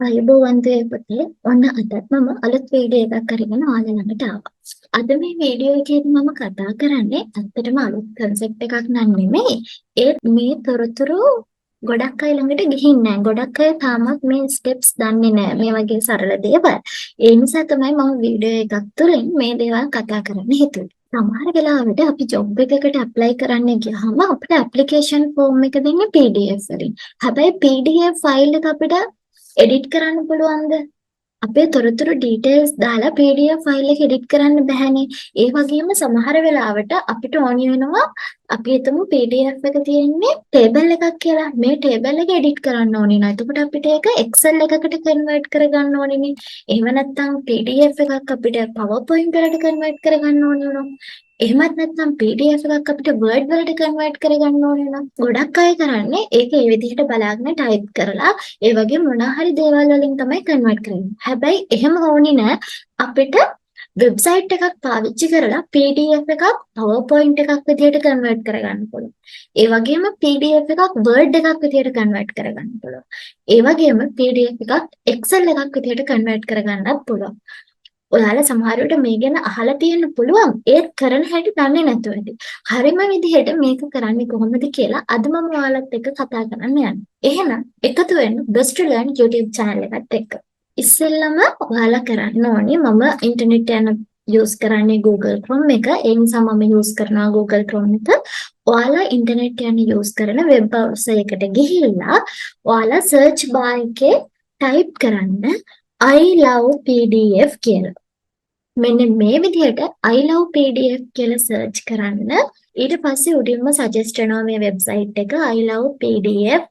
අයබෝවන්තය පොතේ ඔන්න අදත් මම අලුත් වීඩියෝ එකක් අරගෙන ඔයාලා ළඟට ආවා. අද මේ වීඩියෝ එකේදී මම කතා කරන්නේ ඇත්තටම අලුත් කන්සෙප්ට් එකක් නන් නෙමෙයි. ඒත් මේ තොරතුරු ගොඩක් අය ළඟට ගිහින් නැහැ. ගොඩක් අය තාමත් මේ ස්ටෙප්ස් දන්නේ නැහැ. මේ වගේ සරල දේවල්. ඒ නිසා තමයි මම වීඩියෝ එකක් තුළින් මේ දේවල් කතා කරන්න හිතුවේ. සමහර වෙලාවට අපි ජොබ් එකකට ඇප්ලයි කරන්න ගියාම අපිට ඇප්ලිකේෂන් ෆෝම් එක දෙන්නේ PDF වලින්. හැබැයි PDF ෆයිල් එක අපිට එඩිට් කරන්න පුළුවන්ද? අපේ තොරතුරු ඩීටේල්ස් දාලා PDF ෆයිල් එක එඩිට් කරන්න බැහැනේ. ඒ වගේම සමහර වෙලාවට අපිට ඕනි වෙනවා අපි හිතමු PDF එක තියෙන්නේ ටේබල් එකක් කියලා. මේ ටේබල් එක එඩිට් කරන්න ඕනේ නේද? එතකොට අපිට ඒක Excel එකකට කන්වර්ට් කරගන්න ඕනේනේ. එහෙම නැත්නම් PDF එකක් අපිට PowerPoint වලට කන්වර්ට් කරගන්න ඕනේ නෝ. එහෙමත් නැත්නම් PDF එකක් අපිට Word වලට කන්වර්ට් කරගන්න ඕනේ නම් ගොඩක් අය කරන්නේ ඒක ඒ විදිහට බලාගෙන ටයිප් කරලා ඒ වගේ මොනවා හරි දේවල් වලින් තමයි කන්වර්ට් කරන්නේ. හැබැයි එහෙම ඕනේ නෑ අපිට වෙබ්සයිට් එකක් පාවිච්චි කරලා PDF එකක් PowerPoint එකක් විදිහට කන්වර්ට් කරගන්න පුළුවන්. ඒ වගේම PDF එකක් Word එකක් විදිහට කන්වර්ට් කරගන්න පුළුවන්. ඒ වගේම PDF එකක් Excel එකක් විදිහට කන්වර්ට් කරගන්නත් පුළුවන්. ඔයාලා සමහර විට මේ ගැන අහලා තියෙන්න පුළුවන් ඒත් කරන හැටි දන්නේ නැතුව ඇති. හරිම විදිහට මේක කරන්නේ කොහොමද කියලා අද මම ඔයාලත් එක්ක කතා කරන්න යනවා. එහෙනම් එකතු වෙන්න Best to Learn YouTube channel එකත් එක්ක. ඉස්සෙල්ලම ඔයාලා කරන්න ඕනේ මම ඉන්ටර්නෙට් යන යූස් කරන්නේ Google Chrome එක. ඒ නිසා මම යූස් කරනවා Google Chrome එක. ඔයාලා ඉන්ටර්නෙට් යන යූස් කරන වෙබ් බ්‍රවුසර් එකට ගිහිල්ලා ඔයාලා සර්ච් බාර් එකේ ටයිප් කරන්න I love PDF කියලා. මෙන්න මේ විදිහට I love PDF කියලා සර්ච් කරන්න. ඊට පස්සේ උඩින්ම සජෙස්ට් වෙනවා මේ වෙබ්සයිට් එක I love PDF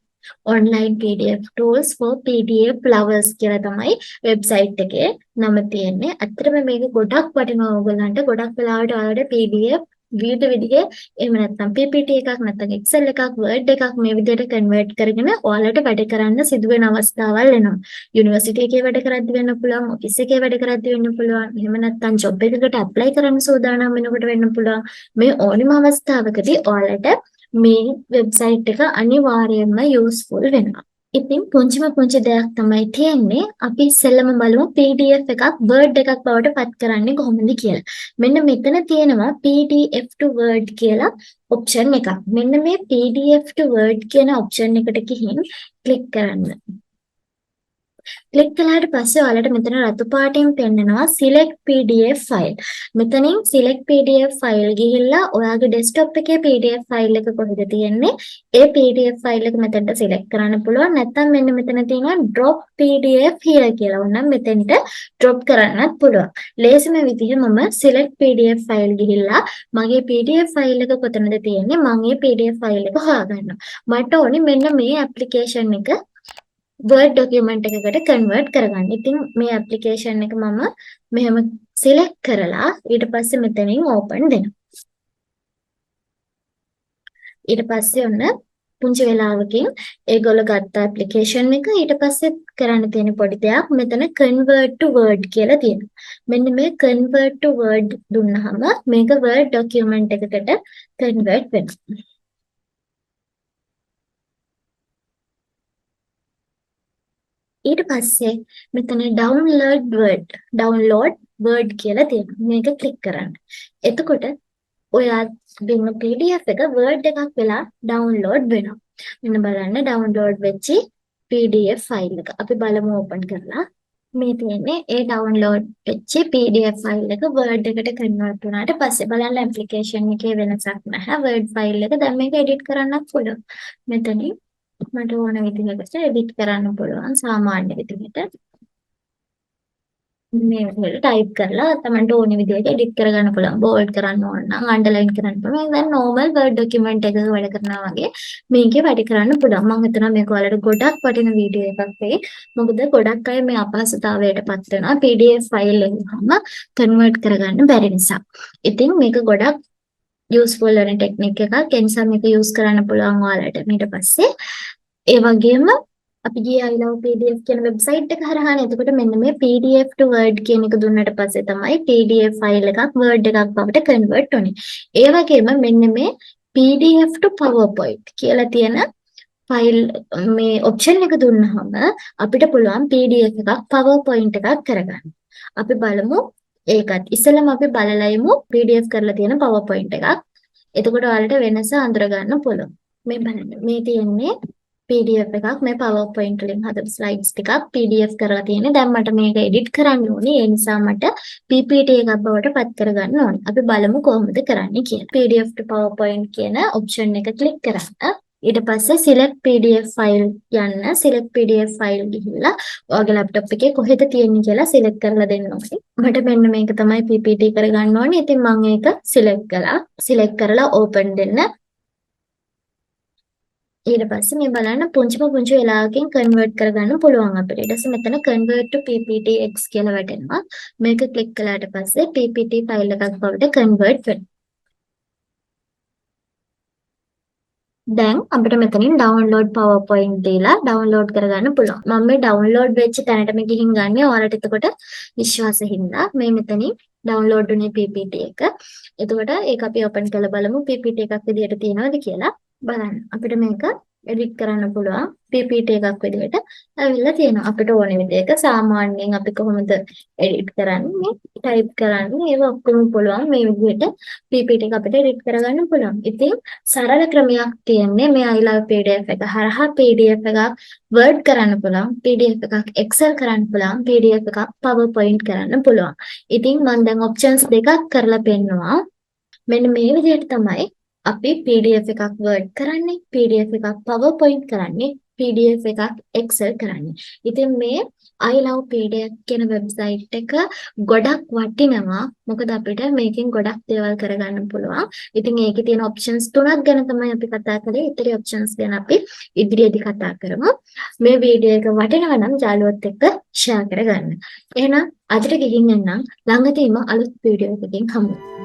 online PDF tools for PDF lovers කියලා තමයි වෙබ්සයිට් එකේ නම තියෙන්නේ. ඇත්තටම මේක ගොඩක් වටිනවා ඕගොල්ලන්ට. ගොඩක් වෙලාවට ඔයාලට PDF විවිධ විදිහේ එහෙම නැත්නම් PPT එකක් නැත්නම් Excel එකක් Word එකක් මේ විදිහට කන්වර්ට් කරගෙන ඔයාලට වැඩ කරන්න සිදු වෙන අවස්ථාවල් එනවා. යුනිවර්සිටි එකේ වැඩ කරද්දි වෙන්න පුළුවන්, ඔෆිස් එකේ වැඩ කරද්දි වෙන්න පුළුවන්. එහෙම නැත්නම් ජොබ් එකකට ඇප්ලයි කරන්න සූදානම් වෙනකොට වෙන්න පුළුවන්. මේ ඕනම අවස්ථාවකදී ඔයාලට මේ වෙබ්සයිට් එක අනිවාර්යයෙන්ම යූස්ෆුල් වෙනවා. ඉතින් පුංචි දෙයක් තමයි තියෙන්නේ. අපි ඉස්සෙල්ලම බලමු PDF එකක් Word එකක් බවට පත් කරන්නේ කොහොමද කියලා. මෙන්න මෙතන තියෙනවා PDF to Word කියලා ඔප්ෂන් එකක්. මෙන්න මේ PDF to Word කියන ඔප්ෂන් එකට ගිහින් ක්ලික් කරන්න. ක්ලික් කළාට පස්සේ ඔයාලට මෙතන රතු පාටින් පෙන්නනවා select PDF file. මෙතනින් select PDF file ගිහිල්ලා ඔයාගේ desktop එකේ PDF file එක කොහෙද තියෙන්නේ? ඒ PDF file එක මෙතනට select කරන්න පුළුවන්. නැත්නම් මෙන්න මෙතන තියෙනවා drop PDF here කියලා. ඕනනම් මෙතෙන්ට drop කරන්නත් පුළුවන්. ලේසිම විදිහ මම select PDF file ගිහිල්ලා මගේ PDF file එක කොතනද තියෙන්නේ? මම මේ PDF file එක හොයාගන්නවා. මට ඕනේ මෙන්න මේ application එක Word document එකකට convert කරගන්න. ඉතින් මේ application එක මම මෙහෙම select කරලා ඊට පස්සේ මෙතනින් open දෙනවා. ඊට පස්සේ ඔන්න පුංචි වෙලාවකින් ඒගොල්ලෝ ගත්ත application එක ඊට පස්සේ කරන්න තියෙන පොඩි දෙයක් මෙතන convert to Word කියලා තියෙනවා. මෙන්න මේ convert to Word දුන්නාම මේක Word document එකකට convert වෙනවා. ඊට පස්සේ මෙතන download word කියලා තියෙනවා. මේක ක්ලික් කරන්න. එතකොට ඔයා දෙන PDF එක Word එකක් වෙලා download වෙනවා. මෙන්න බලන්න download වෙච්ච PDF file එක. අපි බලමු open කරලා. මේ තියෙන්නේ ඒ download වෙච්ච PDF file එක Word එකට convert වුණාට පස්සේ බලන්න application එකේ වෙනසක් නැහැ. Word file එක දැන් මේක edit කරන්නත් පුළුවන්. මෙතනින් මට ඕන විදිහකට එඩිට් කරන්න පුළුවන් සාමාන්‍ය විදිහට මේ විදිහට ටයිප් කරලා තමන්ට ඕන විදිහට එඩිට් කරගන්න පුළුවන් බෝල්ඩ් කරන්න ඕන නම් අන්ඩර්ලයින් කරන්න පුළුවන් දැන් normal word document එකක වැඩ කරනවා වගේ මේකේ වැඩ කරන්න පුළුවන් මම හිතනවා මේක ඔයාලට ගොඩක් වටින වීඩියෝ එකක් වෙයි මොකද ගොඩක් අය මේ අපහසුතාවයටපත් වෙනවා PDF ෆයිල් එකකම කන්වර්ට් කරගන්න බැරි නිසා ඉතින් මේක ගොඩක් useful වෙන ටෙක්නික් එකක් ඒ නිසා මේක යූස් කරන්න පුළුවන් ඔයාලට ඊට පස්සේ ඒ වගේම අපි ගියේ I love PDF කියන වෙබ්සයිට් එක හරහානේ. එතකොට මෙන්න මේ PDF to Word කියන එක දුන්නට පස්සේ තමයි PDF ෆයිල් එකක් Word එකක් බවට කන්වර්ට් වෙන්නේ. ඒ වගේම මෙන්න මේ PDF to PowerPoint කියලා තියෙන ෆයිල් මේ ඔප්ෂන් එක දුන්නාම අපිට පුළුවන් PDF එකක් PowerPoint එකක් කරගන්න. අපි බලමු ඒකත්. ඉස්සෙල්ලාම අපි බලලා යමු PDF කරලා තියෙන PowerPoint එකක්. එතකොට ඔයාලට වෙනස අඳුර ගන්න පුළුවන්. මේ බලන්න. මේ තියෙන්නේ PDF එකක්. මේ PowerPoint වලින් හදපු slides ටිකක් PDF කරලා තියෙන්නේ. දැන් මට මේක edit කරන්න ඕනේ. ඒ නිසා මට PPT එකක් බවට පත් කරගන්න ඕනේ. අපි බලමු කොහොමද කරන්නේ කියලා. PDF to PowerPoint කියන option එක click කරන්න. ඊට පස්සේ select PDF file යන්න. select PDF file ගිහිල්ලා ඔයාගේ laptop එකේ කොහෙද තියෙන්නේ කියලා select කරලා දෙන්න ඕනේ. මට මෙන්න මේක තමයි PPT කරගන්න ඕනේ. ඉතින් මම ඒක select කළා. select කරලා open දෙන්න. ඊට පස්සේ මේ බලන්න පුංචි වෙලාවකින් convert කරගන්න පුළුවන් අපිට. ඊට පස්සේ මෙතන convert to PPTX කියලා වැටෙනවා. මේක click කළාට පස්සේ PPT file එකක් බවට convert වෙනවා. දැන් අපිට මෙතනින් download PowerPoint දීලා download කරගන්න පුළුවන්. මම මේ download වෙච්ච තැනටම ගිහින් ගන්නේ. ඔයාලට එතකොට විශ්වාසෙ හින්දා මේ මෙතනින් download වුණේ PPT එක. එතකොට ඒක අපි open කරලා බලමු PPT එකක් විදියට තියෙනවද කියලා. බලන්න. අපිට මේක edit කරන්න පුළුවන්. PPT එකක් විදියට ඇවිල්ලා තියෙනවා. අපිට ඕන විදිහක සාමාන්‍යයෙන් අපි කොහොමද edit කරන්නේ, type කරන්නේ, ඒව ඔක්කොම පුළුවන් මේ විදිහට PPT එක අපිට edit කරගන්න පුළුවන්. ඉතින් සරල ක්‍රමයක් තියෙන්නේ මේ I love PDF එක හරහා PDF එකක් Word කරන්න පුළුවන්, PDF එකක් Excel කරන්න පුළුවන්, PDF එකක් PowerPoint කරන්න පුළුවන්. ඉතින් මම දැන් options දෙකක් කරලා පෙන්නවා. මෙන්න මේ විදිහට තමයි අපි PDF එකක් Word කරන්නේ, PDF එකක් PowerPoint කරන්නේ, PDF එකක් Excel කරන්නේ. ඉතින් මේ I love PDF කියන වෙබ්සයිට් එක ගොඩක් වටිනවා. මොකද අපිට මේකෙන් ගොඩක් දේවල් කරගන්න පුළුවන්. ඉතින් ඒකේ තියෙන options තුනක් ගැන තමයි අපි කතා කරේ. ඊටරි options ගැන අපි ඉදිරියේදී කතා කරමු. මේ වීඩියෝ එක වටිනවා නම් යාළුවොත් එක්ක share කරගන්න. එහෙනම් අදට ගිහින් එන්නම්. ළඟදීම අලුත් වීඩියෝ එකකින් හමු වෙමු.